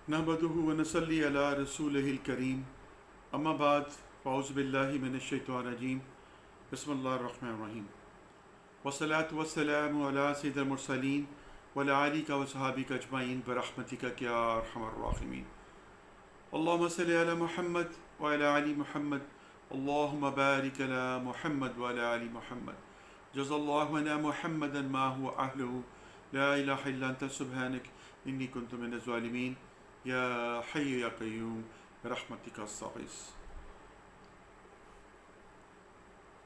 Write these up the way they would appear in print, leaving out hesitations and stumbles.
نحمدہ ونصلی علی رسولہ الکریم اما بعد فاعوذ باللہ من الشیطان الرجیم بسم اللہ الرحمن الرحیم والصلاة والسلام علی سید المرسلین وعلی آلہ وصحابہ اجمعین برحمتک یا ارحم الراحمین اللہم صلی علی محمد وعلی آل محمد اللہم بارک علی محمد وعلی آل محمد جزا اللہ عنا محمدا ما هو اہلہ لا الہ الا انت سبحانک انی کنت من الظالمین یا حی یا قیوم برحمتک استغیث۔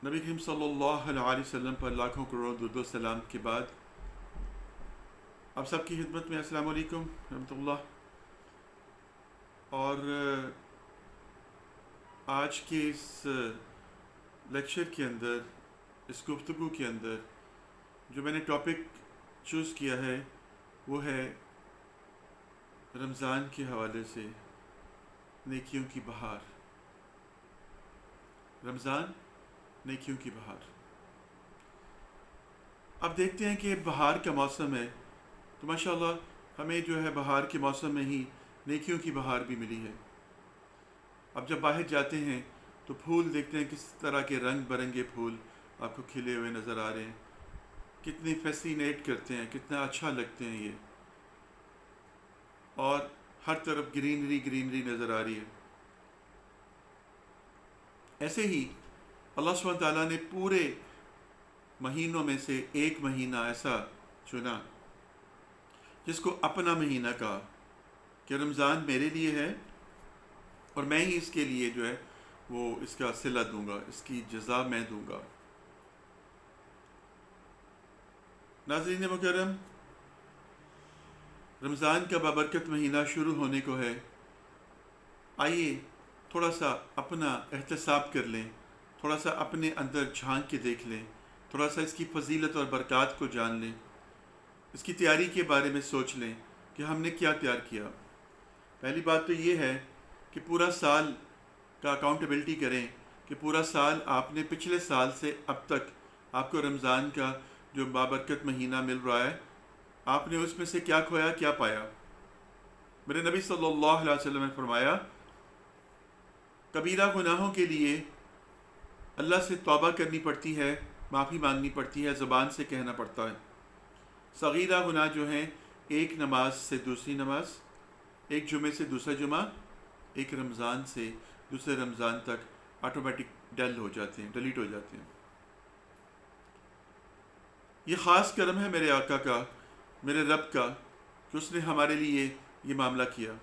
نبی کریم صلی اللہ علیہ وسلم پر لاکھوں کروڑوں درود و سلام کے بعد آپ سب کی خدمت میں السلام علیکم رحمۃ اللہ۔ اور آج کے اس لیکچر کے اندر، اس گفتگو کے اندر جو میں نے ٹاپک چوز کیا ہے وہ ہے رمضان کے حوالے سے نیکیوں کی بہار۔ رمضان نیکیوں کی بہار۔ اب دیکھتے ہیں کہ بہار کا موسم ہے تو ماشاءاللہ ہمیں جو ہے بہار کے موسم میں ہی نیکیوں کی بہار بھی ملی ہے۔ اب جب باہر جاتے ہیں تو پھول دیکھتے ہیں کس طرح کے رنگ برنگے پھول آپ کو کھلے ہوئے نظر آ رہے ہیں، کتنی فیسینیٹ کرتے ہیں، کتنا اچھا لگتے ہیں یہ، اور ہر طرف گرینری نظر آ رہی ہے۔ ایسے ہی اللہ سبحانہ تعالیٰ نے پورے مہینوں میں سے ایک مہینہ ایسا چنا جس کو اپنا مہینہ کہا کہ رمضان میرے لیے ہے اور میں ہی اس کے لیے جو ہے وہ اس کا صلہ دوں گا، اس کی جزا میں دوں گا۔ ناظرین مکرم، رمضان کا بابرکت مہینہ شروع ہونے کو ہے۔ آئیے تھوڑا سا اپنا احتساب کر لیں، تھوڑا سا اپنے اندر جھانک کے دیکھ لیں، تھوڑا سا اس کی فضیلت اور برکات کو جان لیں، اس کی تیاری کے بارے میں سوچ لیں کہ ہم نے کیا تیار کیا۔ پہلی بات تو یہ ہے کہ پورا سال کا اکاؤنٹیبلٹی کریں کہ پورا سال آپ نے پچھلے سال سے اب تک آپ کو رمضان کا جو بابرکت مہینہ مل رہا ہے، آپ نے اس میں سے کیا کھویا، کیا پایا۔ میرے نبی صلی اللہ علیہ وسلم نے فرمایا، کبیرہ گناہوں کے لیے اللہ سے توبہ کرنی پڑتی ہے، معافی مانگنی پڑتی ہے، زبان سے کہنا پڑتا ہے۔ صغیرہ گناہ جو ہیں، ایک نماز سے دوسری نماز، ایک جمعے سے دوسرا جمعہ، ایک رمضان سے دوسرے رمضان تک آٹومیٹک ڈیلیٹ ہو جاتے ہیں۔ یہ خاص کرم ہے میرے آقا کا، میرے رب کا، کہ اس نے ہمارے لیے یہ معاملہ کیا۔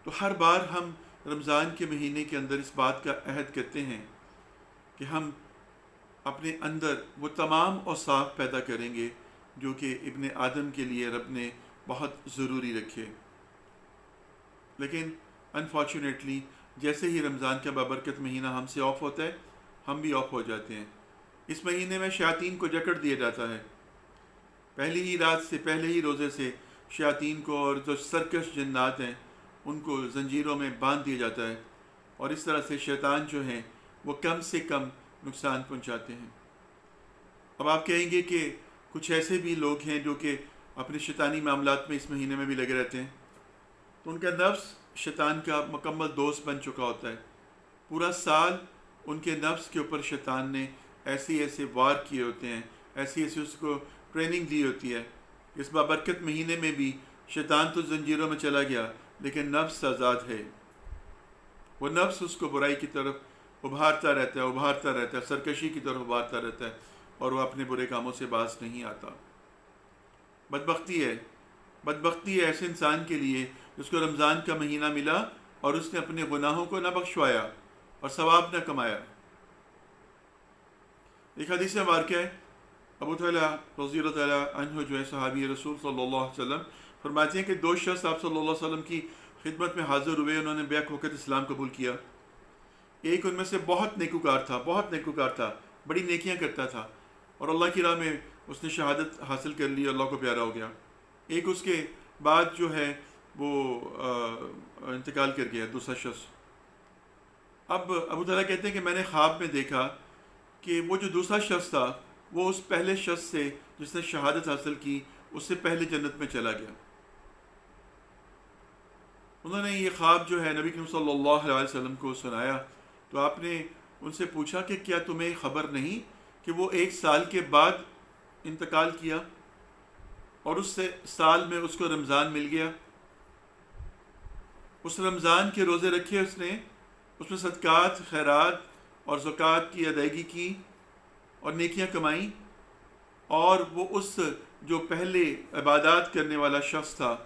تو ہر بار ہم رمضان کے مہینے کے اندر اس بات کا عہد کرتے ہیں کہ ہم اپنے اندر وہ تمام اوصاف پیدا کریں گے جو کہ ابن آدم کے لیے رب نے بہت ضروری رکھے۔ لیکن انفارچونیٹلی جیسے ہی رمضان کا بابرکت مہینہ ہم سے آف ہوتا ہے، ہم بھی آف ہو جاتے ہیں۔ اس مہینے میں شیاطین کو جکڑ دیا جاتا ہے۔ پہلی ہی رات سے، پہلے ہی روزے سے شیاطین کو اور جو سرکش جنات ہیں ان کو زنجیروں میں باندھ دیا جاتا ہے، اور اس طرح سے شیطان جو ہیں وہ کم سے کم نقصان پہنچاتے ہیں۔ اب آپ کہیں گے کہ کچھ ایسے بھی لوگ ہیں جو کہ اپنے شیطانی معاملات میں اس مہینے میں بھی لگے رہتے ہیں، تو ان کا نفس شیطان کا مکمل دوست بن چکا ہوتا ہے۔ پورا سال ان کے نفس کے اوپر شیطان نے ایسے وار کیے ہوتے ہیں، ایسی اس کو ٹریننگ دی ہوتی ہے۔ اس بابرکت مہینے میں بھی شیطان تو زنجیروں میں چلا گیا لیکن نفس آزاد ہے۔ وہ نفس اس کو برائی کی طرف ابھارتا رہتا ہے، سرکشی کی طرف ابھارتا رہتا ہے، اور وہ اپنے برے کاموں سے باز نہیں آتا۔ بدبختی ہے ایسے انسان کے لیے جس کو رمضان کا مہینہ ملا اور اس نے اپنے گناہوں کو نہ بخشوایا اور ثواب نہ کمایا۔ ایک حدیث مبارکہ ہے، ابو طلحہ رضی اللہ تعالیٰ عنہ جو ہے صحابی رسول صلی اللہ علیہ وسلم، فرماتے ہیں کہ دو شخص آپ صلی اللہ علیہ وسلم کی خدمت میں حاضر ہوئے، انہوں نے بیک وقت اسلام قبول کیا۔ ایک ان میں سے بہت نیکوکار تھا، بڑی نیکیاں کرتا تھا، اور اللہ کی راہ میں اس نے شہادت حاصل کر لی، اللہ کو پیارا ہو گیا۔ ایک اس کے بعد جو ہے وہ انتقال کر گیا، دوسرا شخص۔ اب ابو طلحہ کہتے ہیں کہ میں نے خواب میں دیکھا کہ وہ جو دوسرا شخص تھا وہ اس پہلے شخص سے جس نے شہادت حاصل کی اس سے پہلے جنت میں چلا گیا۔ انہوں نے یہ خواب جو ہے نبی کریم صلی اللہ علیہ وسلم کو سنایا، تو آپ نے ان سے پوچھا کہ کیا تمہیں خبر نہیں کہ وہ 1 سال کے بعد انتقال کیا اور اس سے سال میں اس کو رمضان مل گیا، اس رمضان کے روزے رکھے اس نے، اس میں صدقات، خیرات اور زکوٰۃ کی ادائیگی کی اور نیکیاں کمائیں، اور وہ اس جو پہلے عبادات کرنے والا شخص تھا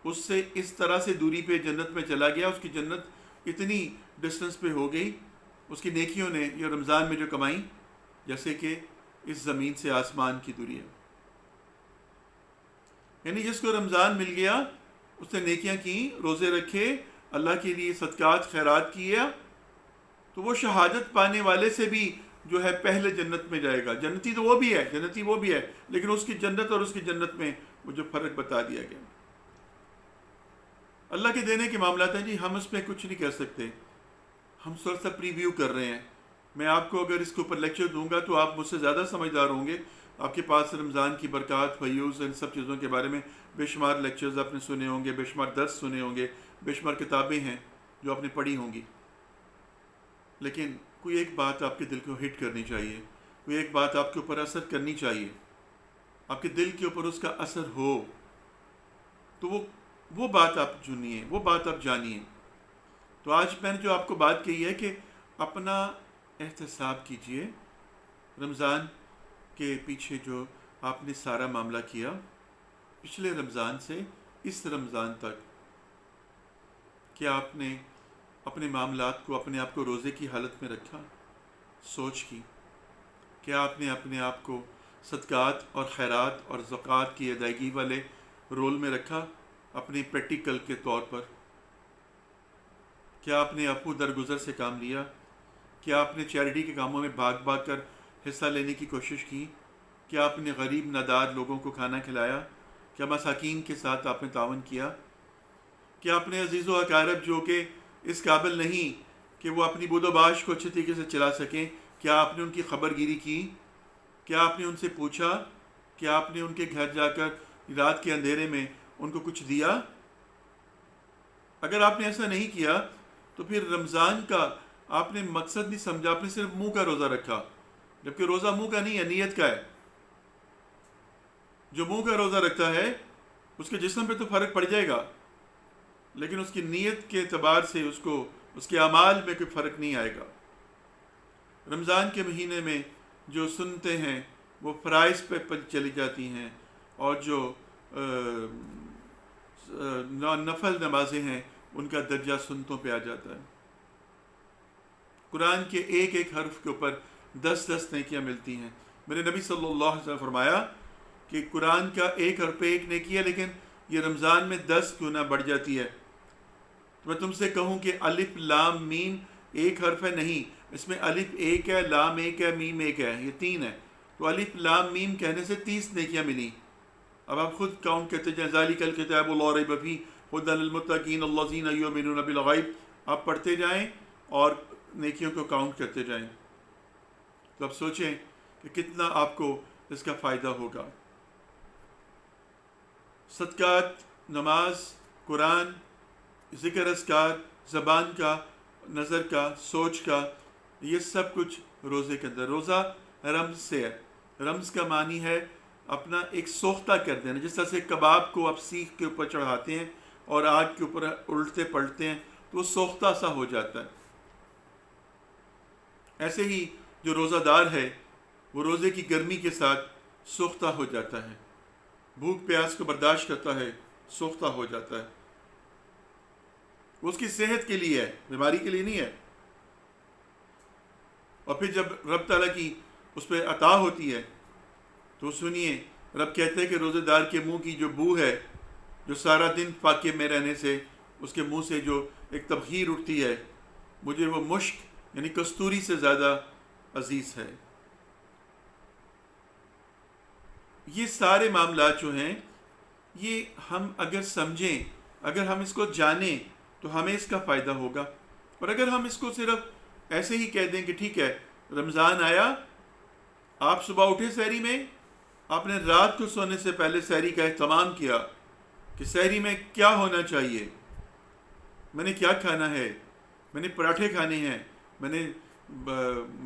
اس سے اس طرح سے دوری پہ جنت میں چلا گیا، اس کی جنت اتنی ڈسٹنس پہ ہو گئی اس کی نیکیوں نے یہ رمضان میں جو کمائیں، جیسے کہ اس زمین سے آسمان کی دوری ہے۔ یعنی جس کو رمضان مل گیا اس نے نیکیاں کی، روزے رکھے، اللہ کے لیے صدقات خیرات کیا، تو وہ شہادت پانے والے سے بھی جو ہے پہلے جنت میں جائے گا۔ جنتی تو وہ بھی ہے، جنتی وہ بھی ہے، لیکن اس کی جنت اور اس کی جنت میں وہ جو فرق بتا دیا گیا۔ اللہ کے دینے کے معاملات ہیں جی، ہم اس میں کچھ نہیں کر سکتے، ہم تھوڑا سا پریویو کر رہے ہیں۔ میں آپ کو اگر اس کے اوپر لیکچر دوں گا تو آپ مجھ سے زیادہ سمجھدار ہوں گے، آپ کے پاس رمضان کی برکات، فیوز، ان سب چیزوں کے بارے میں بے شمار لیکچرز آپ نے سنے ہوں گے، بے شمار درس سنے ہوں گے، بے شمار کتابیں ہیں جو آپ نے پڑھی ہوں گی، لیکن کوئی ایک بات آپ کے دل کو ہٹ کرنی چاہیے، کوئی ایک بات آپ کے اوپر اثر کرنی چاہیے، آپ کے دل کے اوپر اس کا اثر ہو، تو وہ بات آپ چنیے، وہ بات آپ جانیے۔ تو آج میں نے جو آپ کو بات کہی ہے کہ اپنا احتساب کیجئے، رمضان کے پیچھے جو آپ نے سارا معاملہ کیا پچھلے رمضان سے اس رمضان تک، کیا آپ نے اپنے معاملات کو، اپنے آپ کو روزے کی حالت میں رکھا، سوچ کی؟ کیا آپ نے اپنے آپ کو صدقات اور خیرات اور زکوٰۃ کی ادائیگی والے رول میں رکھا اپنی پریکٹیکل کے طور پر؟ کیا آپ نے اپو درگزر سے کام لیا؟ کیا آپ نے چیریٹی کے کاموں میں بھاگ بھاگ کر حصہ لینے کی کوشش کی؟ کیا آپ نے غریب نادار لوگوں کو کھانا کھلایا؟ کیا مساکین کے ساتھ آپ نے تعاون کیا؟ کیا اپنے عزیز و اقارب جو کہ اس قابل نہیں کہ وہ اپنی بود و باش کو اچھے طریقے سے چلا سکیں، کیا آپ نے ان کی خبر گیری کی؟ کیا آپ نے ان سے پوچھا؟ کیا آپ نے ان کے گھر جا کر رات کے اندھیرے میں ان کو کچھ دیا؟ اگر آپ نے ایسا نہیں کیا تو پھر رمضان کا آپ نے مقصد نہیں سمجھا، آپ نے صرف منہ کا روزہ رکھا، جبکہ روزہ منہ کا نہیں ہے، نیت کا ہے۔ جو منہ کا روزہ رکھتا ہے اس کے جسم پہ تو فرق پڑ جائے گا، لیکن اس کی نیت کے اعتبار سے اس کے اعمال میں کوئی فرق نہیں آئے گا۔ رمضان کے مہینے میں جو سنتے ہیں وہ فرائض پہ چلی جاتی ہیں، اور جو نفل نمازیں ہیں ان کا درجہ سنتوں پہ آ جاتا ہے۔ قرآن کے ایک ایک حرف کے اوپر 10 نیکیاں ملتی ہیں۔ میرے نبی صلی اللہ علیہ وسلم نے فرمایا کہ قرآن کا ایک حرف پہ ایک نیکی ہے، لیکن یہ رمضان میں 10 گنا بڑھ جاتی ہے۔ تو میں تم سے کہوں کہ الف لام میم ایک حرف ہے، نہیں، اس میں الف ایک ہے، لام ایک ہے، میم ایک ہے، یہ 3 ہے۔ تو الف لام میم کہنے سے 30 نیکیاں ملی۔ اب آپ خود کاؤنٹ کرتے جائیں، ذالک الکتاب لا ریب فیہ ھدی للمتقین الذین یؤمنون بالغیب، آپ پڑھتے جائیں اور نیکیوں کو کاؤنٹ کرتے جائیں، تو اب سوچیں کہ کتنا آپ کو اس کا فائدہ ہوگا۔ صدقات، نماز، قرآن، ذکر اذکار، زبان کا، نظر کا، سوچ کا، یہ سب کچھ روزے کے اندر۔ روزہ رمز سے ہے، رمز کا معنی ہے اپنا ایک سوختہ کر دینا، جس طرح سے کباب کو آپ سیخ کے اوپر چڑھاتے ہیں اور آگ کے اوپر الٹتے پلٹتے ہیں تو وہ سوختہ سا ہو جاتا ہے۔ ایسے ہی جو روزہ دار ہے وہ روزے کی گرمی کے ساتھ سوختہ ہو جاتا ہے، بھوک پیاس کو برداشت کرتا ہے، سوختہ ہو جاتا ہے۔ وہ اس کی صحت کے لیے ہے، بیماری کے لیے نہیں ہے۔ اور پھر جب رب تعالیٰ کی اس پہ عطا ہوتی ہے تو سنیے، رب کہتے ہیں کہ روزے دار کے منہ کی جو بو ہے، جو سارا دن فاقے میں رہنے سے اس کے منہ سے جو ایک تبخیر اٹھتی ہے، مجھے وہ مشک یعنی کستوری سے زیادہ عزیز ہے۔ یہ سارے معاملات جو ہیں، یہ ہم اگر سمجھیں، اگر ہم اس کو جانیں تو ہمیں اس کا فائدہ ہوگا۔ اور اگر ہم اس کو صرف ایسے ہی کہہ دیں کہ ٹھیک ہے رمضان آیا، آپ صبح اٹھے سحری میں، آپ نے رات کو سونے سے پہلے سحری کا اہتمام کیا کہ سحری میں کیا ہونا چاہیے، میں نے کیا کھانا ہے، میں نے پراٹھے کھانے ہیں، میں نے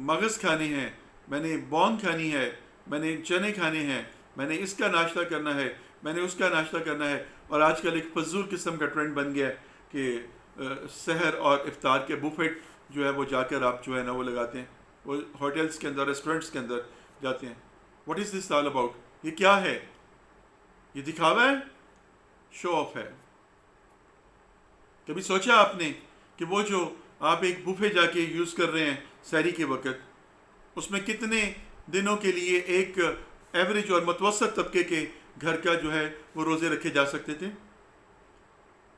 مغز کھانے ہیں، میں نے بون کھانی ہے، میں نے چنے کھانے ہیں، میں نے اس کا ناشتہ کرنا ہے، میں نے اس کا ناشتہ کرنا ہے. اور آج کل ایک فضول قسم کا ٹرینڈ بن گیا ہے کہ سحر اور افطار کے بوفیٹ جو ہے وہ جا کر آپ جو ہے نا وہ لگاتے ہیں، وہ ہوٹلس کے اندر، ریسٹورینٹس کے اندر جاتے ہیں. What is this all about? یہ کیا ہے؟ یہ دکھاوا ہے، شو آف ہے. کبھی سوچا آپ نے کہ وہ جو آپ ایک بوفے جا کے یوز کر رہے ہیں سحری کے وقت، اس میں کتنے دنوں کے لیے ایک ایوریج اور متوسط طبقے کے گھر کا جو ہے وہ روزے رکھے جا سکتے تھے؟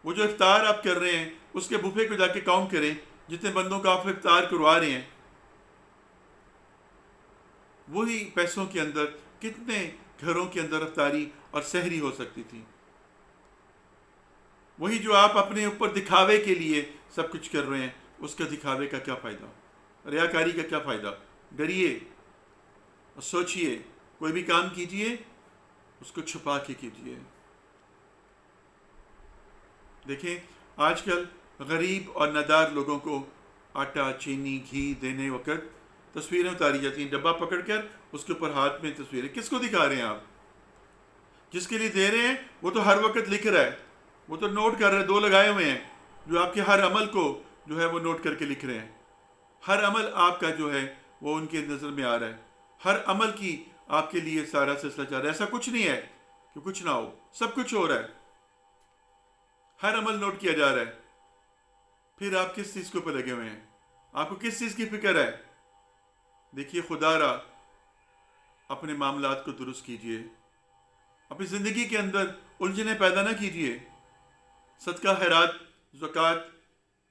وہ جو افطار آپ کر رہے ہیں اس کے بوفے کو جا کے کاؤنٹ کریں، جتنے بندوں کا آپ افطار کروا رہے ہیں، وہی پیسوں کے اندر کتنے گھروں کے اندر افطاری اور سحری ہو سکتی تھی. وہی جو آپ اپنے اوپر دکھاوے کے لیے سب کچھ کر رہے ہیں، اس کا دکھاوے کا کیا فائدہ، ریاکاری کا کیا فائدہ؟ ڈریے اور سوچئے، کوئی بھی کام کیجئے اس کو چھپا کے کیجئے. دیکھیں آج کل غریب اور نادار لوگوں کو آٹا، چینی، گھی دینے وقت تصویریں اتاری جاتی ہیں، ڈبہ پکڑ کر اس کے اوپر ہاتھ میں تصویریں. کس کو دکھا رہے ہیں آپ؟ جس کے لیے دے رہے ہیں وہ تو ہر وقت لکھ رہا ہے، وہ تو نوٹ کر رہے ہیں، 2 لگائے ہوئے ہیں جو آپ کے ہر عمل کو جو ہے وہ نوٹ کر کے لکھ رہے ہیں. ہر عمل آپ کا جو ہے وہ ان کے نظر میں آ رہا ہے، ہر عمل کی آپ کے لیے سارا سلسلہ چل رہا ہے. ایسا کچھ نہیں ہے کہ کچھ نہ ہو، سب کچھ ہو رہا ہے، ہر عمل نوٹ کیا جا رہا ہے. پھر آپ کس چیز کے اوپر لگے ہوئے ہیں؟ آپ کو کس چیز کی فکر ہے؟ دیکھیے خدا را اپنے معاملات کو درست کیجئے، اپنی زندگی کے اندر الجھنیں پیدا نہ کیجئے. صدقہ خیرات، زکوٰۃ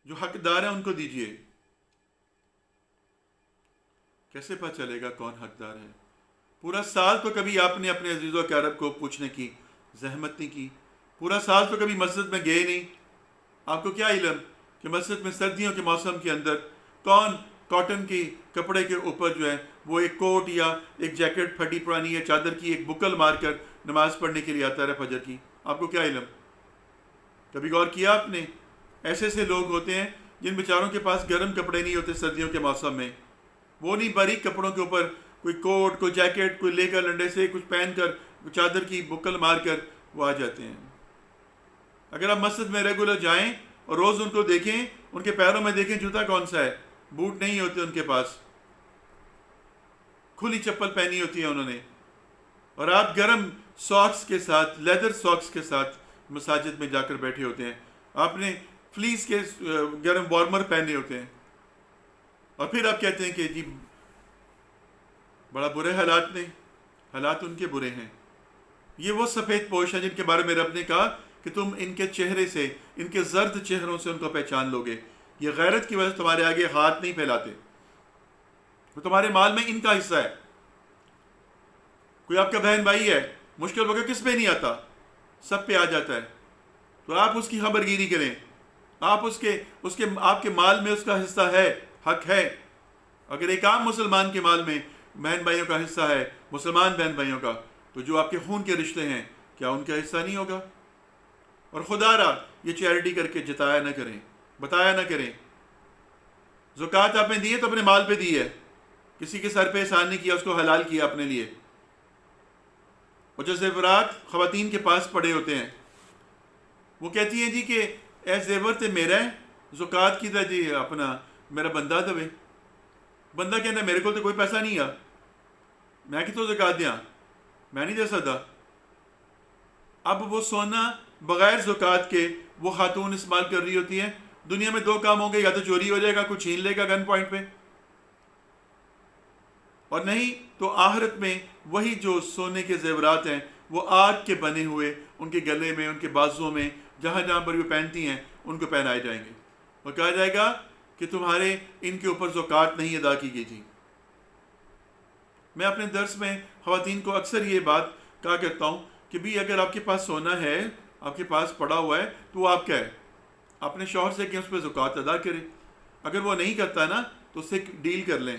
جو حقدار ہیں ان کو دیجئے. کیسے پتہ چلے گا کون حقدار ہے؟ پورا سال تو کبھی آپ نے اپنے عزیز و اقارب کو پوچھنے کی زحمت نہیں کی، پورا سال تو کبھی مسجد میں گئے نہیں. آپ کو کیا علم کہ مسجد میں سردیوں کے موسم کے اندر کون کاٹن کی کپڑے کے اوپر جو ہے وہ ایک کوٹ یا ایک جیکٹ پھٹی پرانی یا چادر کی ایک بکل مار کر نماز پڑھنے کے لیے آتا ہے فجر کی؟ آپ کو کیا علم؟ کبھی غور کیا آپ نے؟ ایسے ایسے لوگ ہوتے ہیں جن بیچاروں کے پاس گرم کپڑے نہیں ہوتے سردیوں کے موسم میں، وہ نہیں باریک کپڑوں کے اوپر کوئی کوٹ، کوئی جیکٹ، کوئی لے کر لنڈے سے کچھ پہن کر چادر کی بکل مار کر وہ آ جاتے ہیں. اگر آپ مسجد میں ریگولر جائیں اور روز ان کو دیکھیں، ان کے پیروں میں دیکھیں جوتا کون سا ہے، بوٹ نہیں ہوتے ان کے پاس، کھلی چپل پہنی ہوتی ہے انہوں نے، اور آپ گرم ساکس کے ساتھ، لیدر ساکس کے ساتھ مساجد میں جا کر بیٹھے ہوتے ہیں. آپ نے فلیس کے گرم وارمر پہنے ہوتے ہیں، اور پھر آپ کہتے ہیں کہ جی بڑا برے حالات نے، حالات ان کے برے ہیں. یہ وہ سفید پوش ہیں جن کے بارے میں رب نے کہا کہ تم ان کے چہرے سے، ان کے زرد چہروں سے ان کو پہچان لو گے. یہ غیرت کی وجہ سے تمہارے آگے ہاتھ نہیں پھیلاتے، وہ تمہارے مال میں ان کا حصہ ہے. کوئی آپ کا بہن بھائی ہے، مشکل وقت کس پہ نہیں آتا؟ سب پہ آ جاتا ہے. تو آپ اس کی خبر گیری کریں، آپ آپ کے مال میں اس کا حصہ ہے، حق ہے. اگر ایک عام مسلمان کے مال میں بہن بھائیوں کا حصہ ہے، مسلمان بہن بھائیوں کا، تو جو آپ کے خون کے رشتے ہیں کیا ان کا حصہ نہیں ہوگا؟ اور خدا را یہ چیریٹی کر کے جتایا نہ کریں، بتایا نہ کریں. زکوٰۃ آپ نے دی ہے تو اپنے مال پہ دی ہے، کسی کے سر پہ احسان نہیں کیا، اس کو حلال کیا اپنے لیے. اور جو زیورات خواتین کے پاس پڑے ہوتے ہیں، وہ کہتی ہیں جی کہ اے زیور تے میرا ہے، زکوٰۃ کی دا جی اپنا میرا بندہ دوے. بندہ کہنا میرے کو تو کوئی پیسہ نہیں آ، میں کتوں زکوٰۃ دیاں، میں نہیں دے سکتا. اب وہ سونا بغیر زکوٰۃ کے وہ خاتون استعمال کر رہی ہوتی ہیں. دنیا میں 2 کام ہوں گے، یا تو چوری ہو جائے گا، کوئی چھین لے گا گن پوائنٹ پہ، اور نہیں تو آخرت میں وہی جو سونے کے زیورات ہیں وہ آگ کے بنے ہوئے ان کے گلے میں، ان کے بازوؤں میں، جہاں جہاں پر وہ پہنتی ہیں ان کو پہنائے جائیں گے، اور کہا جائے گا کہ تمہارے ان کے اوپر زکوٰۃ نہیں ادا کی گئی تھی. میں اپنے درس میں خواتین کو اکثر یہ بات کہا کرتا ہوں کہ بھی اگر آپ کے پاس سونا ہے، آپ کے پاس پڑا ہوا ہے، تو وہ آپ کا ہے، اپنے شوہر سے کہ اس پہ زکوٰۃ ادا کرے. اگر وہ نہیں کرتا نا تو اس سے ڈیل کر لیں.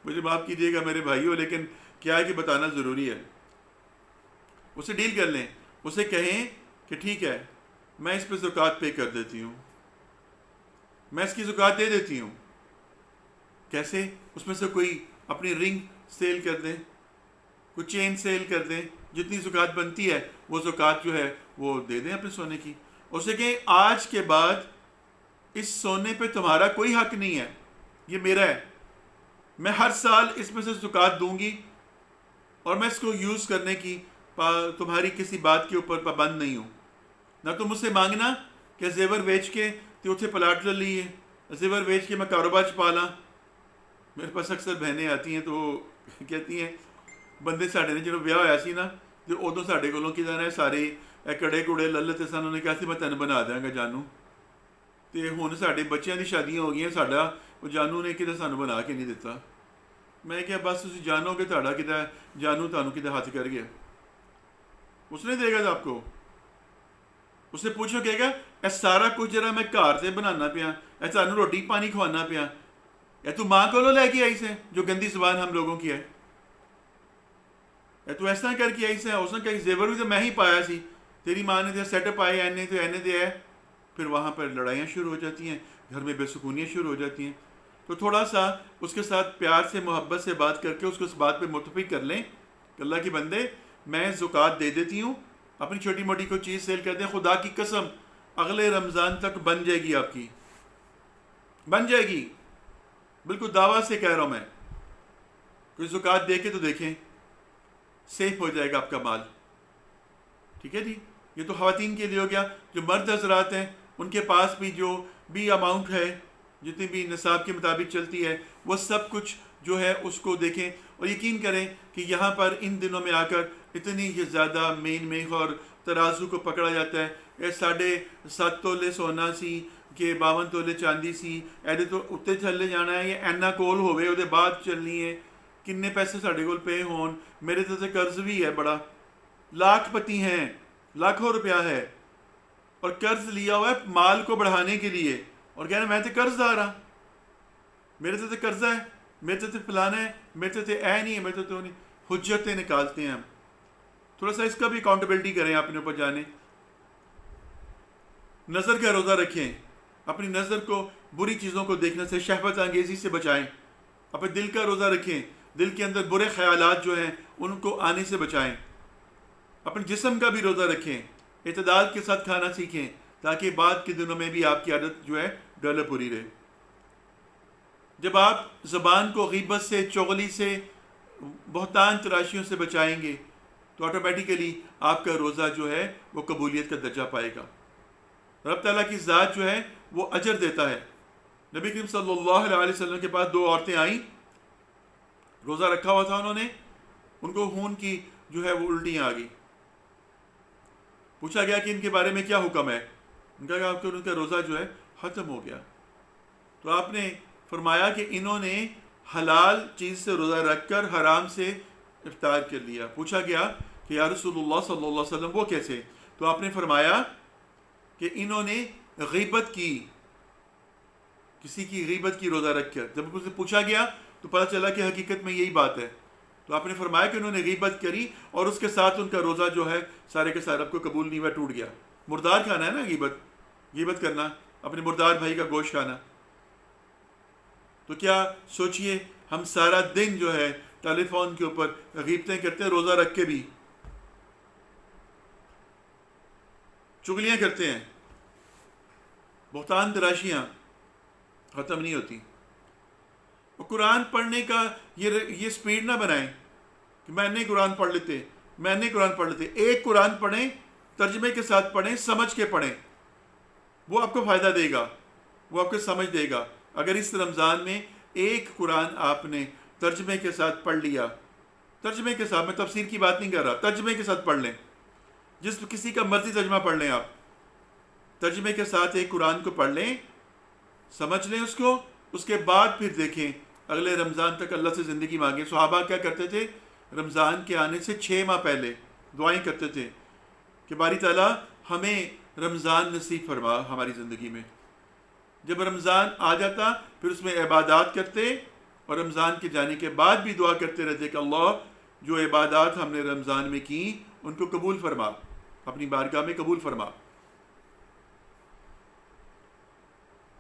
مجھے معاف کیجیے گا میرے بھائیوں، لیکن کیا ہے کہ بتانا ضروری ہے. اسے ڈیل کر لیں، اسے کہیں کہ ٹھیک ہے میں اس پہ زکوٰۃ پے کر دیتی ہوں، میں اس کی زکوٰۃ دے دیتی ہوں. کیسے؟ اس میں سے کوئی اپنی رنگ سیل کر دیں، کوئی چین سیل کر دیں، جتنی زکوٰۃ بنتی ہے وہ زکوٰۃ جو ہے وہ دے دیں اپنے سونے کی. اسے کہیں آج کے بعد اس سونے پہ تمہارا کوئی حق نہیں ہے، یہ میرا ہے، میں ہر سال اس میں سے زکوٰۃ دوں گی اور میں اس کو یوز کرنے کی تمہاری کسی بات کے اوپر پابند نہیں ہوں. نہ تم مجھ سے مانگنا کہ زیور بیچ کے تو اتنے پلاٹ لے لیے، زیور بیچ کے میں کاروبار چھپا لاں. میرے پاس اکثر بہنیں آتی ہیں تو کہتی ہیں بندے ساڑھے نے جنہوں بیاہ ہویا سی نا جو ادو ساڑھے کولوں کی جانا ہے سارے کڑے کڑے للتے سن، انہوں نے کہا سی میں تین بنا دیاں گا جانو، تو ہن ساڈے بچیاں دی شادیاں ہو گئی، ساڈا وہ جانو نے کتے سانو بنا کے نہیں دیتا. میں کہا بس تسی جانو کہ تہاڈا کتے جانو تانوں کتے ہاتھ کر گیا. اس نے دے گا آپ کو، اس سے پوچھو کہے گا اے سارا کچھ جرا میں گھر سے بنانا پیا، اے تانوں روٹی پانی کھوانا پیا، یا تو ماں کو لے کے آئی سے جو گندی زبان ہم لوگوں کی ہے، یا تو اس طرح کر کے آئی سے. اس نے کہا زیور بھی تو میں ہی پایا سی، تیری ماں نے تو سیٹ اپ آئے اینے تو اینے دے ہے. پھر وہاں پر لڑائیاں شروع ہو جاتی ہیں، گھر میں بے سکونیاں شروع ہو جاتی ہیں. تو تھوڑا سا اس کے ساتھ پیار سے محبت سے بات کر کے اس کو اس بات پہ متفق کر لیں کہ اللہ کی بندے میں زکوٰۃ دے دیتی ہوں، اپنی چھوٹی موٹی کوئی چیز سیل کر دیں، خدا کی قسم اگلے رمضان تک بن جائے گی، آپ کی بن جائے گی، بالکل دعویٰ سے کہہ رہا ہوں میں. کوئی زکوٰۃ دے کے تو دیکھیں، سیف ہو جائے گا آپ کا مال. ٹھیک ہے جی. یہ تو خواتین کے لیے ہو گیا. جو مرد حضرات ہیں ان کے پاس بھی جو بھی اماؤنٹ ہے، جتنی بھی نصاب کے مطابق چلتی ہے، وہ سب کچھ جو ہے اس کو دیکھیں. اور یقین کریں کہ یہاں پر ان دنوں میں آ کر اتنی زیادہ مین میخ اور ترازو کو پکڑا جاتا ہے. 7.5 تولے سونا سی کہ 52 تولے چاندی سی، ایڈے تو اتنے تھلے جانا ہے، یہ اینا کول ہوئے وہ بعد چلنی ہے، کنے پیسے ساڑھے کول پے ہون. میرے تو قرض بھی ہے بڑا، لاکھ پتی ہیں، لاکھوں روپیہ ہے، اور قرض لیا ہوا ہے مال کو بڑھانے کے لیے، اور کہنا میں تو قرض دار ہاں، میرے تو قرضہ ہے، میرے تو فلانا ہے، میرے تو اے نہیں ہے، میرے تو نہیں. حجتیں نکالتے ہیں ہم. تھوڑا سا اس کا بھی اکاؤنٹیبلٹی کریں اپنے اوپر جانے. نظر کا روزہ رکھیں، اپنی نظر کو بری چیزوں کو دیکھنے سے، شہوت انگیزی سے بچائیں. اپنے دل کا روزہ رکھیں، دل کے اندر برے خیالات جو ہیں ان کو آنے سے بچائیں. اپنے جسم کا بھی روزہ رکھیں، اعتدال کے ساتھ کھانا سیکھیں تاکہ بعد کے دنوں میں بھی آپ کی عادت جو ہے ڈیولپ ہو رہی رہے. جب آپ زبان کو غیبت سے، چغلی سے، بہتان تراشیوں سے بچائیں گے تو آٹومیٹیکلی آپ کا روزہ جو ہے وہ قبولیت کا درجہ پائے گا. رب تعالیٰ کی ذات جو ہے وہ اجر دیتا ہے. نبی کریم صلی اللہ علیہ وسلم کے پاس 2 عورتیں آئیں، روزہ رکھا ہوا تھا انہوں نے، ان کو خون کی جو ہے وہ الٹیاں آ گئی. پوچھا گیا کہ ان کے بارے میں کیا حکم ہے؟ ان کا کہا کہ ان کا روزہ جو ہے ختم ہو گیا. تو آپ نے فرمایا کہ انہوں نے حلال چیز سے روزہ رکھ کر حرام سے افطار کر لیا. پوچھا گیا کہ یا رسول اللہ صلی اللہ علیہ وسلم وہ کیسے؟ تو آپ نے فرمایا کہ انہوں نے غیبت کی، کسی کی غیبت کی روزہ رکھ کر. جب ان سے پوچھا گیا تو پتہ چلا کہ حقیقت میں یہی بات ہے. تو آپ نے فرمایا کہ انہوں نے غیبت کری اور اس کے ساتھ ان کا روزہ جو ہے سارے کے سارے آپ کو قبول نہیں ہوا، ٹوٹ گیا. مردار کھانا ہے نا غیبت کرنا، اپنے مردار بھائی کا گوشت کھانا. تو کیا سوچئے ہم سارا دن جو ہے ٹیلی فون کے اوپر غیبتیں کرتے ہیں، روزہ رکھ کے بھی چغلیاں کرتے ہیں، بہتان تراشیاں ختم نہیں ہوتی. اور قرآن پڑھنے کا یہ سپیڈ نہ بنائیں کہ میں نہیں قرآن پڑھ لیتے، میں نہیں قرآن پڑھ لیتے. ایک قرآن پڑھیں، ترجمے کے ساتھ پڑھیں، سمجھ کے پڑھیں، وہ آپ کو فائدہ دے گا، وہ آپ کو سمجھ دے گا. اگر اس رمضان میں ایک قرآن آپ نے ترجمے کے ساتھ پڑھ لیا، ترجمے کے ساتھ، میں تفسیر کی بات نہیں کر رہا، ترجمے کے ساتھ پڑھ لیں، کسی کا مرضی ترجمہ پڑھ لیں، آپ ترجمے کے ساتھ ایک قرآن کو پڑھ لیں، سمجھ لیں اس کو، اس کے بعد پھر دیکھیں اگلے رمضان تک اللہ سے زندگی مانگیں. صحابہ کیا کرتے تھے؟ رمضان کے آنے سے 6 ماہ پہلے دعائیں کرتے تھے کہ باری تعالیٰ ہمیں رمضان نصیب فرما ہماری زندگی میں. جب رمضان آ جاتا پھر اس میں عبادات کرتے، اور رمضان کے جانے کے بعد بھی دعا کرتے رہتے کہ اللہ جو عبادات ہم نے رمضان میں کی ان کو قبول فرما. اپنی بارگاہ میں قبول فرما۔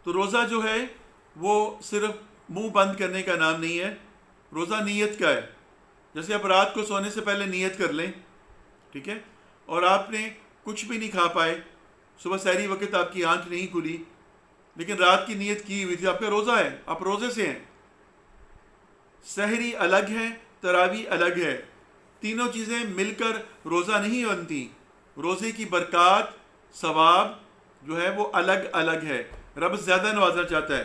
تو روزہ جو ہے وہ صرف منہ بند کرنے کا نام نہیں ہے، روزہ نیت کا ہے۔ جیسے آپ رات کو سونے سے پہلے نیت کر لیں، ٹھیک ہے، اور آپ نے کچھ بھی نہیں کھا پائے، صبح سحری وقت آپ کی آنکھ نہیں کھلی، لیکن رات کی نیت کی ہوئی تھی، آپ کا روزہ ہے، آپ روزے سے ہیں۔ سحری الگ ہے، تراویح الگ ہے، تینوں چیزیں مل کر روزہ نہیں بنتی۔ روزے کی برکات، ثواب جو ہے وہ الگ الگ ہے، رب زیادہ نوازنا چاہتا ہے۔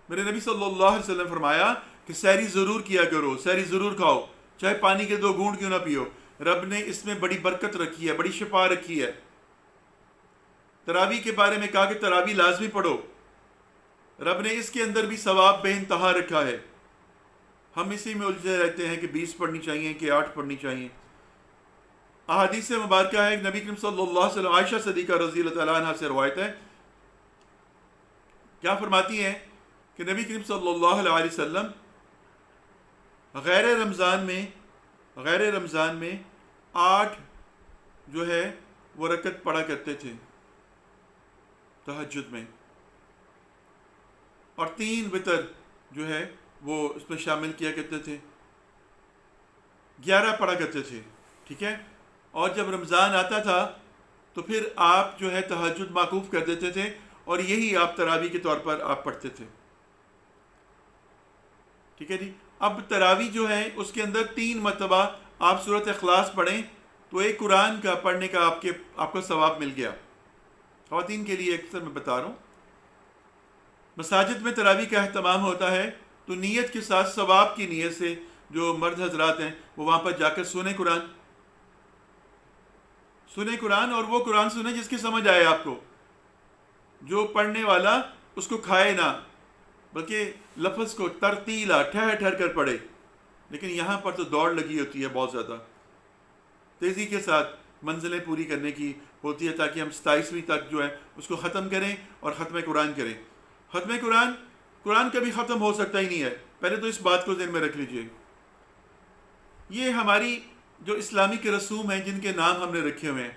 میرے نبی صلی اللہ علیہ وسلم نے فرمایا کہ سحری ضرور کیا کرو، سحری ضرور کھاؤ، چاہے پانی کے 2 گھونٹ کیوں نہ پیو، رب نے اس میں بڑی برکت رکھی ہے، بڑی شفا رکھی ہے۔ تراویح کے بارے میں کہا کہ تراویح لازمی پڑھو، رب نے اس کے اندر بھی ثواب بے انتہا رکھا ہے۔ ہم اسی میں الجھے رہتے ہیں کہ 20 پڑھنی چاہیے کہ 8 پڑھنی چاہیے۔ احادیث مبارکہ ہے، نبی کریم صلی اللہ علیہ وسلم، عائشہ صدیقہ رضی اللہ تعالیٰ عنہ سے روایت ہے، کیا فرماتی ہیں کہ نبی کریم صلی اللہ علیہ وسلم غیر رمضان میں 8 جو ہے وہ رکعت پڑھا کرتے تھے تہجد میں، اور 3 وتر جو ہے وہ اس میں شامل کیا کرتے تھے، 11 پڑھا کرتے تھے، ٹھیک ہے۔ اور جب رمضان آتا تھا تو پھر آپ جو ہے تہجد موقوف کر دیتے تھے، اور یہی آپ تراویح کے طور پر آپ پڑھتے تھے، ٹھیک ہے جی۔ اب تراویح جو ہے اس کے اندر 3 مرتبہ آپ سورۃ اخلاص پڑھیں تو ایک قرآن کا پڑھنے کا آپ کو ثواب مل گیا۔ خواتین کے لیے اکثر میں بتا رہا ہوں، مساجد میں تراویح کا اہتمام ہوتا ہے تو نیت کے ساتھ، ثواب کی نیت سے، جو مرد حضرات ہیں وہ وہاں پر جا کر سنیں قرآن، اور وہ قرآن سنیں جس کی سمجھ آئے آپ کو، جو پڑھنے والا اس کو کھائے نہ، بلکہ لفظ کو ترتیلا ٹھہر ٹھہر کر پڑھے۔ لیکن یہاں پر تو دوڑ لگی ہوتی ہے، بہت زیادہ تیزی کے ساتھ منزلیں پوری کرنے کی ہوتی ہے، تاکہ ہم 27ویں تک جو ہے اس کو ختم کریں اور ختم قرآن کریں۔ ختم قرآن کبھی ختم ہو سکتا ہی نہیں ہے، پہلے تو اس بات کو ذہن میں رکھ لیجئے۔ یہ ہماری جو اسلامی کے رسوم ہیں جن کے نام ہم نے رکھے ہوئے ہیں،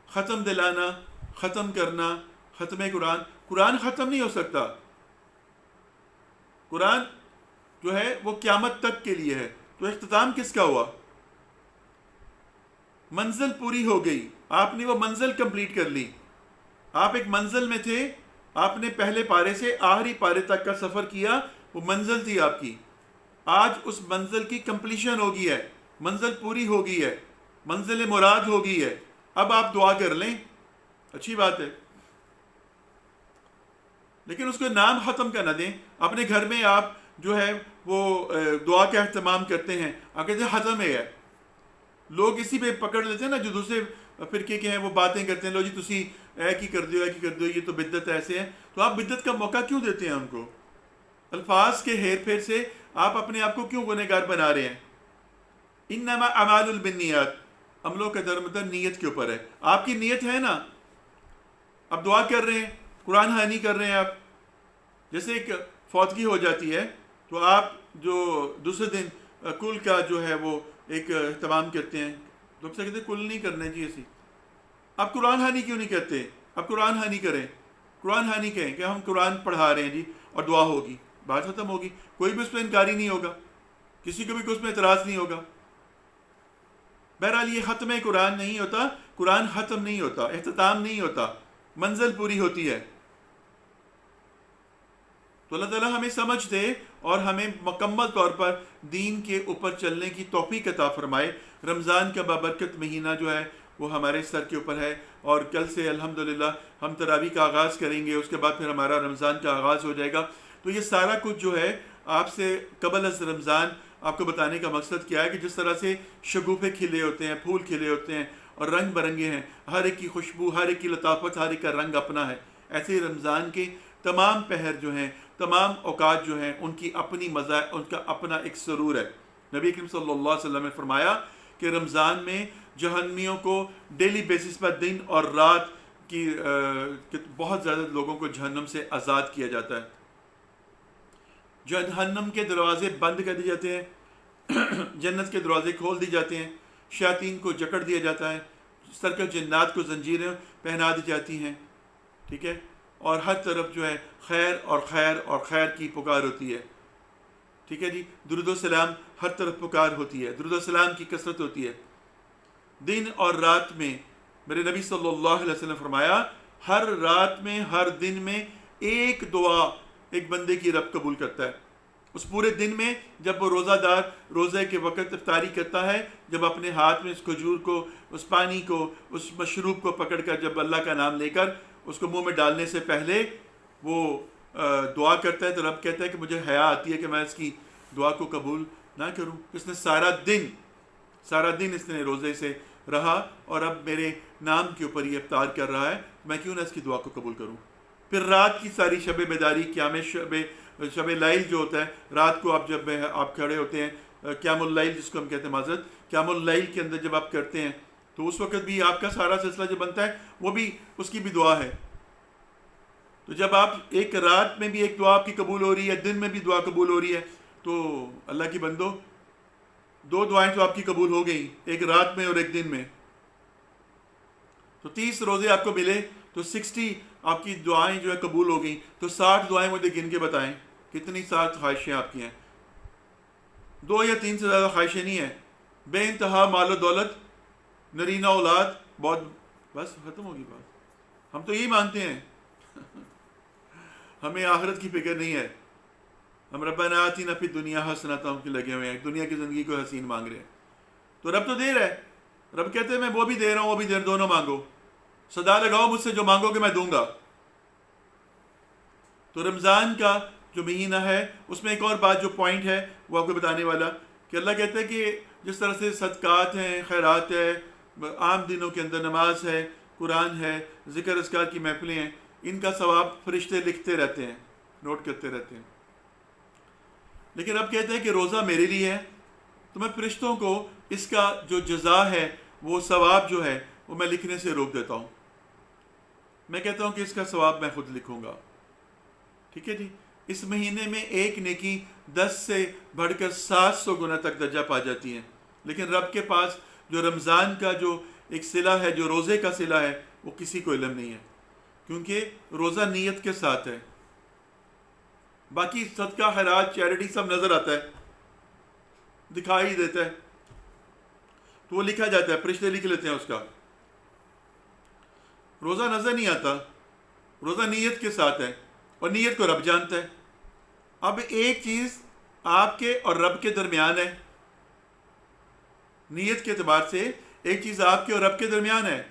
ختم دلانا، ختم کرنا، ختم قرآن ختم نہیں ہو سکتا۔ قرآن جو ہے وہ قیامت تک کے لیے ہے، تو اختتام کس کا ہوا؟ منزل پوری ہو گئی، آپ نے وہ منزل کمپلیٹ کر لی۔ آپ ایک منزل میں تھے، آپ نے پہلے پارے سے آخری پارے تک کا سفر کیا، وہ منزل تھی آپ کی۔ آج اس منزل کی کمپلیشن ہو گئی ہے، منزل پوری ہو گئی ہے، منزل مراد ہو گئی ہے۔ اب آپ دعا کر لیں، اچھی بات ہے، لیکن اس کو نام ختم کا نہ دیں۔ اپنے گھر میں آپ جو ہے وہ دعا کا اہتمام کرتے ہیں، آپ کہتے ہیں ختم ہے۔ لوگ اسی پہ پکڑ لیتے ہیں نا، جو دوسرے فرقے کے ہیں وہ باتیں کرتے ہیں، لو جی تسی ایک ہی کر دیو، یہ تو بدعت ایسے ہے، تو آپ بدعت کا موقع کیوں دیتے ہیں ان کو؟ الفاظ کے ہیر پھیر سے آپ اپنے آپ کو کیوں گنہگار بنا رہے ہیں؟ انما اعمال بالنیات، عملوں کا درمدر نیت کے اوپر ہے۔ آپ کی نیت ہے نا، اب دعا کر رہے ہیں، قرآن خوانی کر رہے ہیں آپ، جیسے ایک فوتگی ہو جاتی ہے تو آپ جو دوسرے دن کل کا جو ہے وہ ایک اہتمام کرتے ہیں، لوگ سے کہتے ہیں کل نہیں کرنا جی ایسی، آپ قرآن خوانی کیوں نہیں کرتے؟ آپ قرآن خوانی کریں، قرآن خوانی کہیں کہ ہم قرآن پڑھا رہے ہیں جی، اور دعا ہوگی، بات ختم ہوگی، کوئی بھی اس پہ انکاری نہیں ہوگا، کسی کو بھی اس میں اعتراض نہیں ہوگا۔ بہرحال یہ ختم قرآن نہیں ہوتا، قرآن ختم نہیں ہوتا، اختتام نہیں ہوتا، منزل پوری ہوتی ہے۔ تو اللہ تعالیٰ ہمیں سمجھ دے اور ہمیں مکمل طور پر دین کے اوپر چلنے کی توفیق عطا فرمائے۔ رمضان کا بابرکت مہینہ جو ہے وہ ہمارے سر کے اوپر ہے، اور کل سے الحمدللہ ہم تراویح کا آغاز کریں گے، اس کے بعد پھر ہمارا رمضان کا آغاز ہو جائے گا۔ تو یہ سارا کچھ جو ہے آپ سے قبل از رمضان آپ کو بتانے کا مقصد کیا ہے کہ جس طرح سے شگوفے کھلے ہوتے ہیں، پھول کھلے ہوتے ہیں اور رنگ برنگے ہیں، ہر ایک کی خوشبو، ہر ایک کی لطافت، ہر ایک کا رنگ اپنا ہے، ایسے ہی رمضان کے تمام پہر جو ہیں، تمام اوقات جو ہیں، ان کی اپنی مزہ، ان کا اپنا ایک سرور ہے۔ نبی کریم صلی اللہ علیہ وسلم نے فرمایا کہ رمضان میں جہنمیوں کو ڈیلی بیسس پر دن اور رات کی بہت زیادہ لوگوں کو جہنم سے آزاد کیا جاتا ہے، جہنم کے دروازے بند کر دیے جاتے ہیں، جنت کے دروازے کھول دی جاتے ہیں، شیاطین کو جکڑ دیا جاتا ہے، جس طرح جنات کو زنجیریں پہنا دی جاتی ہیں، ٹھیک ہے، اور ہر طرف جو ہے خیر اور خیر اور خیر کی پکار ہوتی ہے، ٹھیک ہے جی، درود و سلام ہر طرف پکار ہوتی ہے، درود و سلام کی کثرت ہوتی ہے۔ دن اور رات میں میرے نبی صلی اللہ علیہ وسلم نے فرمایا ہر رات میں ہر دن میں ایک دعا ایک بندے کی رب قبول کرتا ہے۔ اس پورے دن میں جب وہ روزہ دار روزے کے وقت افطاری کرتا ہے، جب اپنے ہاتھ میں اس کھجور کو، اس پانی کو، اس مشروب کو پکڑ کر جب اللہ کا نام لے کر اس کو منہ میں ڈالنے سے پہلے وہ دعا کرتا ہے، تو رب کہتا ہے کہ مجھے حیا آتی ہے کہ میں اس کی دعا کو قبول نہ کروں۔ اس نے سارا دن اس نے روزے سے رہا اور اب میرے نام کے اوپر یہ افطار کر رہا ہے، میں کیوں نہ اس کی دعا کو قبول کروں۔ پھر رات کی ساری شب بیداری، قیام شب لیل جو ہوتا ہے، رات کو آپ جب آپ کھڑے ہوتے ہیں، قیام اللیل جس کو ہم کہتے ہیں، معذرت، قیام اللیل کے اندر جب آپ کرتے ہیں تو اس وقت بھی آپ کا سارا سلسلہ جو بنتا ہے وہ بھی اس کی بھی دعا ہے۔ تو جب آپ ایک رات میں بھی ایک دعا آپ کی قبول ہو رہی ہے، دن میں بھی دعا قبول ہو رہی ہے، تو اللہ کی بندو دو دعائیں تو آپ کی قبول ہو گئیں، ایک رات میں اور ایک دن میں۔ تو 30 روزے آپ کو ملے تو 60 آپ کی دعائیں جو ہے قبول ہو گئیں، تو 60 دعائیں مجھے گن کے بتائیں کتنی 60 خواہشیں آپ کی ہیں؟ 2 یا 3 سے زیادہ خواہشیں نہیں ہیں، بے انتہا مال و دولت، نرینہ اولاد، بہت، بس ختم ہوگی بات۔ ہم تو یہی مانتے ہیں ہمیں آخرت کی فکر نہیں ہے، ہم ربنا آتینا فی الدنیا حسنۃ ہم کے لگے ہوئے ہیں، دنیا کی زندگی کو حسین مانگ رہے ہیں۔ تو رب تو دے رہا ہے، رب کہتے ہیں میں وہ بھی دے رہا ہوں وہ بھی دے رہا ہوں، دونوں مانگو، صدا لگاؤ مجھ سے، جو مانگو گے میں دوں گا۔ تو رمضان کا جو مہینہ ہے اس میں ایک اور بات جو پوائنٹ ہے وہ آپ کو بتانے والا، کہ اللہ کہتا ہے کہ جس طرح سے صدقات ہیں، خیرات ہے، عام دنوں کے اندر نماز ہے، قرآن ہے، ذکر اذکار کی محفلیں ہیں، ان کا ثواب فرشتے لکھتے رہتے ہیں، نوٹ کرتے رہتے ہیں۔ لیکن اب کہتے ہیں کہ روزہ میرے لیے ہے، تو میں فرشتوں کو اس کا جو جزا ہے، وہ ثواب جو ہے وہ میں لکھنے سے روک دیتا ہوں۔ میں کہتا ہوں کہ اس کا ثواب میں خود لکھوں گا، ٹھیک ہے جی۔ اس مہینے میں ایک نیکی 10 سے بڑھ کر 700 گنا تک درجہ پا جاتی ہے، لیکن رب کے پاس جو رمضان کا جو ایک صلہ ہے، جو روزے کا صلہ ہے، وہ کسی کو علم نہیں ہے، کیونکہ روزہ نیت کے ساتھ ہے۔ باقی صدقہ، خیرات، چیریٹی سب نظر آتا ہے، دکھائی دیتا ہے، تو وہ لکھا جاتا ہے، فرشتے لکھ لیتے ہیں اس کا۔ روزہ نظر نہیں آتا، روزہ نیت کے ساتھ ہے، اور نیت کو رب جانتا ہے۔ اب ایک چیز آپ کے اور رب کے درمیان ہے، نیت کے اعتبار سے ایک چیز آپ کے اور رب کے درمیان ہے۔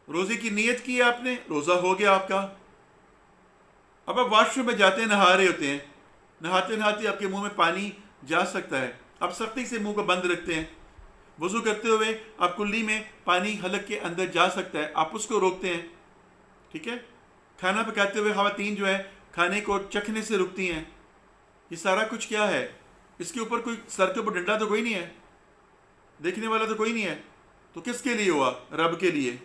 روزے کی نیت کی آپ نے، روزہ ہو گیا آپ کا۔ اب آپ واش روم میں جاتے ہیں، نہا رہے ہوتے ہیں، نہاتے نہاتے آپ کے منہ میں پانی جا سکتا ہے، آپ سختی سے منہ کو بند رکھتے ہیں۔ وضو کرتے ہوئے آپ کلی میں پانی حلق کے اندر جا سکتا ہے، آپ اس کو روکتے ہیں، ٹھیک ہے۔ کھانا پکاتے ہوئے خواتین جو ہے کھانے کو چکھنے سے رکتی ہیں۔ یہ سارا کچھ کیا ہے؟ اس کے اوپر کوئی، سر کے اوپر ڈنڈا تو کوئی نہیں ہے، دیکھنے والا تو کوئی نہیں ہے، تو کس کے لیے ہوا؟ رب کے لیے۔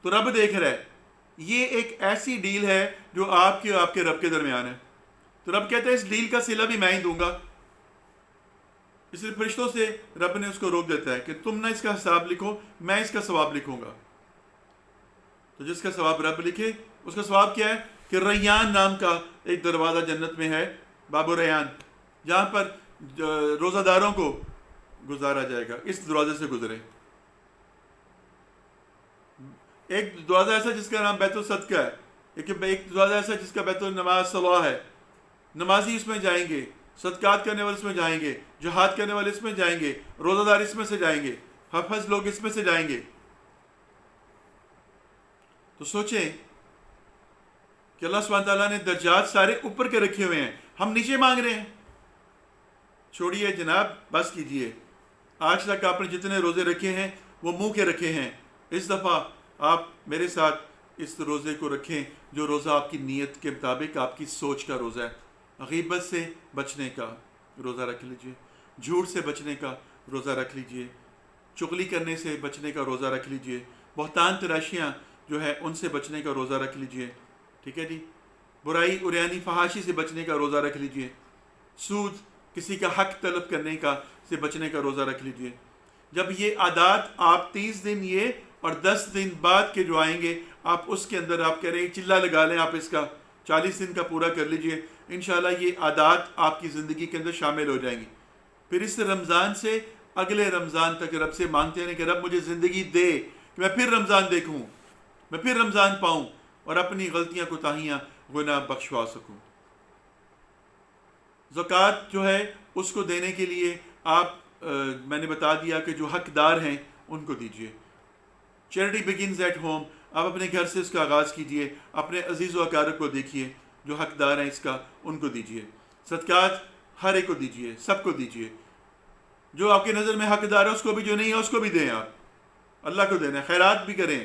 تو رب دیکھ رہا ہے، یہ ایک ایسی ڈیل ہے جو آپ کے اور آپ کے رب کے درمیان ہے۔ تو رب کہتا ہے اس ڈیل کا صلہ بھی میں ہی دوں گا، اس لیے فرشتوں سے رب نے اس کو روک دیتا ہے کہ تم نہ اس کا حساب لکھو، میں اس کا ثواب لکھوں گا۔ تو جس کا ثواب رب لکھے، اس کا ثواب کیا ہے کہ ریان نام کا ایک دروازہ جنت میں ہے، باب ریان، جہاں پر روزہ داروں کو گزارا جائے گا، اس دروازے سے گزرے۔ ایک دروازہ ایسا جس کا نام بیت الصدقہ ہے، ایک دروازہ ایسا جس کا بیت النماز صلاح ہے، نمازی اس میں جائیں گے، صدقات کرنے والے اس میں جائیں گے، جہاد کرنے والے اس میں جائیں گے، روزہ دار اس میں سے جائیں گے، حفظ لوگ اس میں سے جائیں گے۔ تو سوچیں کہ اللہ سبحانہ تعالیٰ نے درجات سارے اوپر کے رکھے ہوئے ہیں، ہم نیچے مانگ رہے ہیں۔ چھوڑیے جناب، بس کیجئے، آج تک آپ نے جتنے روزے رکھے ہیں وہ منہ کے رکھے ہیں، اس دفعہ آپ میرے ساتھ اس روزے کو رکھیں جو روزہ آپ کی نیت کے مطابق آپ کی سوچ کا روزہ ہے۔ غیبت سے بچنے کا روزہ رکھ لیجئے، جھوٹ سے بچنے کا روزہ رکھ لیجئے، چغلی کرنے سے بچنے کا روزہ رکھ لیجئے، بہتان تراشیاں جو ہے ان سے بچنے کا روزہ رکھ لیجئے، ٹھیک ہے جی، برائی اریانی فحاشی سے بچنے کا روزہ رکھ لیجئے، سود، کسی کا حق طلب کرنے کا سے بچنے کا روزہ رکھ لیجئے، جب یہ عادات آپ 30 دن یہ اور 10 دن بعد کے جو آئیں گے، آپ اس کے اندر آپ کہہ رہے ہیں چلہ لگا لیں، آپ اس کا 40 دن کا پورا کر لیجئے، انشاءاللہ یہ عادات آپ کی زندگی کے اندر شامل ہو جائیں گی۔ پھر اس رمضان سے اگلے رمضان تک رب سے مانگتے ہیں کہ رب مجھے زندگی دے کہ میں پھر رمضان دیکھوں، میں پھر رمضان پاؤں اور اپنی غلطیاں کوتاہیاں گناہ بخشوا سکوں۔ زکوٰۃ جو ہے اس کو دینے کے لیے آپ میں نے بتا دیا کہ جو حقدار ہیں ان کو دیجیے۔ چیریٹی بگنز ایٹ ہوم، آپ اپنے گھر سے اس کا آغاز کیجیے، اپنے عزیز و اقارب کو دیکھیے جو حقدار ہیں اس کا، ان کو دیجیے۔ صدقات ہر ایک کو دیجیے، سب کو دیجیے، جو آپ کی نظر میں حقدار ہے اس کو بھی، جو نہیں ہے اس کو بھی دیں، آپ اللہ کو دینا ہے۔ خیرات بھی کریں،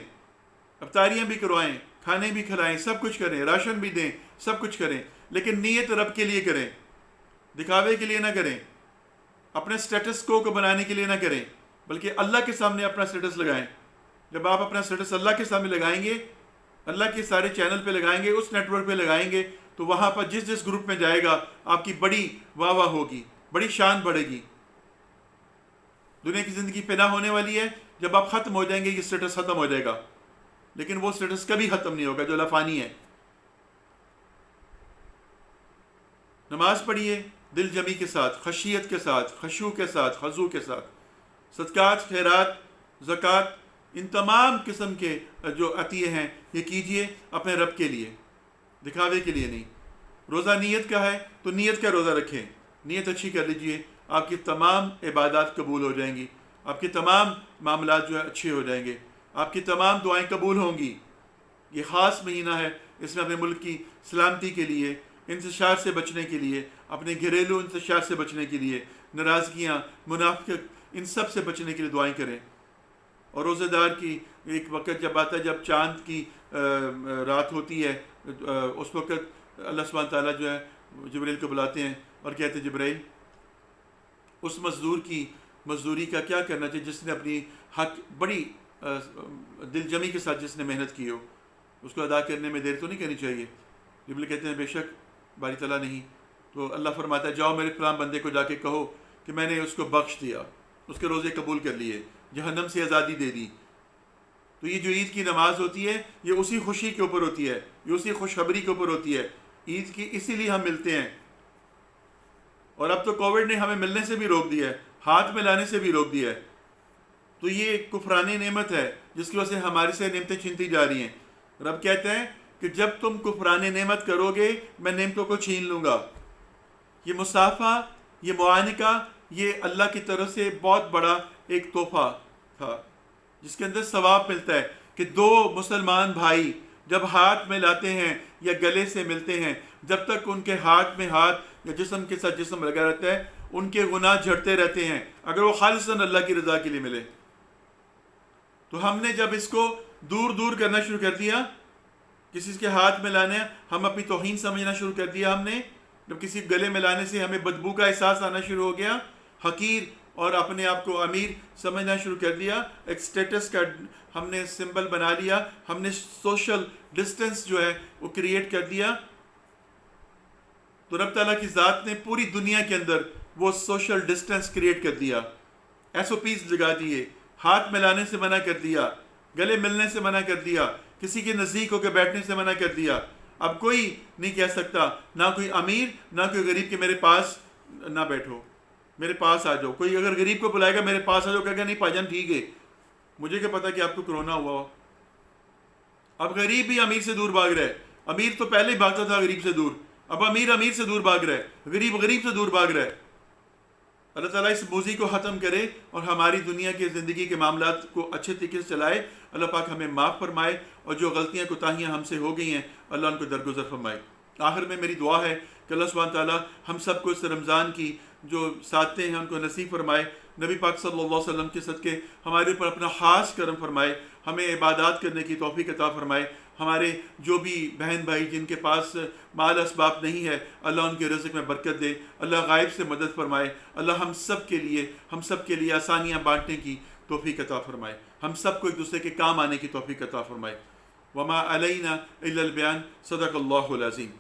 افطاریاں بھی کروائیں، کھانے بھی کھلائیں، سب کچھ کریں، راشن بھی دیں، سب کچھ کریں، لیکن نیت رب کے لیے کریں، دکھاوے کے لیے نہ کریں، اپنے سٹیٹس کو بنانے کے لیے نہ کریں، بلکہ اللہ کے سامنے اپنا سٹیٹس لگائیں۔ جب آپ اپنا سٹیٹس اللہ کے سامنے لگائیں گے، اللہ کے سارے چینل پہ لگائیں گے، اس نیٹ ورک پہ لگائیں گے، تو وہاں پر جس جس گروپ میں جائے گا آپ کی بڑی واہ واہ ہوگی، بڑی شان بڑھے گی۔ دنیا کی زندگی فنا ہونے والی ہے، جب آپ ختم ہو جائیں گے یہ سٹیٹس ختم ہو جائے گا، لیکن وہ سٹیٹس کبھی ختم نہیں ہوگا جو لفانی ہے۔ نماز پڑھیے دل جمی کے ساتھ، خشیت کے ساتھ، خشوع کے ساتھ، خضوع کے ساتھ۔ صدقات، خیرات، زکوٰۃ، ان تمام قسم کے جو عطیے ہیں یہ کیجئے اپنے رب کے لیے، دکھاوے کے لیے نہیں۔ روزہ نیت کا ہے تو نیت کا روزہ رکھیں، نیت اچھی کر لیجئے، آپ کی تمام عبادات قبول ہو جائیں گی، آپ کے تمام معاملات جو ہے اچھے ہو جائیں گے، آپ کی تمام دعائیں قبول ہوں گی۔ یہ خاص مہینہ ہے، اس میں اپنے ملک کی سلامتی کے لیے، انتشار سے بچنے کے لیے، اپنے گھریلو انتشار سے بچنے کے لیے، ناراضگیاں، منافقت، ان سب سے بچنے کے لیے دعائیں کریں۔ اور روزہ دار کی ایک وقت جب آتا ہے جب چاند کی رات ہوتی ہے، اس وقت اللہ سبحانہ تعالیٰ جو ہے جبرائیل کو بلاتے ہیں اور کہتے ہیں جبرائیل اس مزدور کی مزدوری کا کیا کرنا چاہیے جس نے اپنی حق بڑی دل جمی کے ساتھ جس نے محنت کی ہو، اس کو ادا کرنے میں دیر تو نہیں کرنی چاہیے۔ جبرائیل کہتے ہیں بے شک باری تعالیٰ نہیں۔ تو اللہ فرماتا ہے جاؤ میرے فلاں بندے کو جا کے کہو کہ میں نے اس کو بخش دیا، اس کے روزے قبول کر لیے، جہنم سے آزادی دے دی۔ تو یہ جو عید کی نماز ہوتی ہے یہ اسی خوشی کے اوپر ہوتی ہے، یہ اسی خوشخبری کے اوپر ہوتی ہے۔ عید کی اسی لیے ہم ملتے ہیں، اور اب تو کووڈ نے ہمیں ملنے سے بھی روک دیا ہے، ہاتھ ملانے سے بھی روک دیا ہے۔ تو یہ ایک کفرانی نعمت ہے جس کی وجہ سے ہماری سے نعمتیں چھینتی جا رہی ہیں۔ رب کہتے ہیں کہ جب تم کفرانی نعمت کرو گے میں نعمتوں کو چھین لوں گا۔ یہ مصافحہ، یہ معانقہ، یہ اللہ کی طرف سے بہت بڑا ایک تحفہ تھا جس کے اندر ثواب ملتا ہے کہ دو مسلمان بھائی جب ہاتھ ملاتے ہیں یا گلے سے ملتے ہیں، جب تک ان کے ہاتھ میں ہاتھ یا جسم کے ساتھ جسم لگا رہتا ہے ان کے گناہ جھڑتے رہتے ہیں، اگر وہ خالصاً اللہ کی رضا کے لیے ملے۔ تو ہم نے جب اس کو دور دور کرنا شروع کر دیا، کسی کے ہاتھ ملانے ہم اپنی توہین سمجھنا شروع کر دیا، ہم نے جب کسی گلے ملانے سے ہمیں بدبو کا احساس آنا شروع ہو گیا، حقیر اور اپنے آپ کو امیر سمجھنا شروع کر دیا، ایک سٹیٹس کا ہم نے سمبل بنا لیا، ہم نے سوشل ڈسٹنس جو ہے وہ کریٹ کر دیا۔ تو رب تعالیٰ کی ذات نے پوری دنیا کے اندر وہ سوشل ڈسٹنس کریٹ کر دیا، ایس او پیز لگا دیے، ہاتھ ملانے سے منع کر دیا، گلے ملنے سے منع کر دیا، کسی کے نزدیک ہو کے بیٹھنے سے منع کر دیا۔ اب کوئی نہیں کہہ سکتا، نہ کوئی امیر نہ کوئی غریب کہ میرے پاس نہ بیٹھو، میرے پاس آ جاؤ۔ کوئی اگر غریب کو بلائے گا میرے پاس آ جاؤ، کہے گا نہیں بھائی جان ٹھیک ہے، مجھے کیا پتا کہ آپ کو کرونا ہوا ہو۔ اب غریب بھی امیر سے دور بھاگ رہا ہے، امیر تو پہلے ہی بھاگتا تھا غریب سے دور، اب امیر امیر سے دور بھاگ رہا ہے، غریب غریب سے دور بھاگ رہا ہے۔ اللہ تعالیٰ اس موذی کو ختم کرے اور ہماری دنیا کے زندگی کے معاملات کو اچھے طریقے سے چلائے۔ اللہ پاک ہمیں معاف فرمائے اور جو غلطیاں کوتاہیاں ہم سے ہو گئی ہیں اللہ ان کو درگزر فرمائے۔ آخر میں میری دعا ہے کہ اللہ سبحانہ تعالیٰ ہم سب کو اس رمضان کی جو ساتیں ہیں ان کو نصیب فرمائے، نبی پاک صلی اللہ علیہ وسلم کے صدقے ہمارے اوپر اپنا خاص کرم فرمائے، ہمیں عبادات کرنے کی توفیق عطا فرمائے۔ ہمارے جو بھی بہن بھائی جن کے پاس مال اسباب نہیں ہے اللہ ان کے رزق میں برکت دے، اللہ غائب سے مدد فرمائے، اللہ ہم سب کے لیے آسانیاں بانٹنے کی توفیق عطا فرمائے، ہم سب کو ایک دوسرے کے کام آنے کی توفیق عطا فرمائے۔ وما علینا الا البیان، صدق اللہ العظیم۔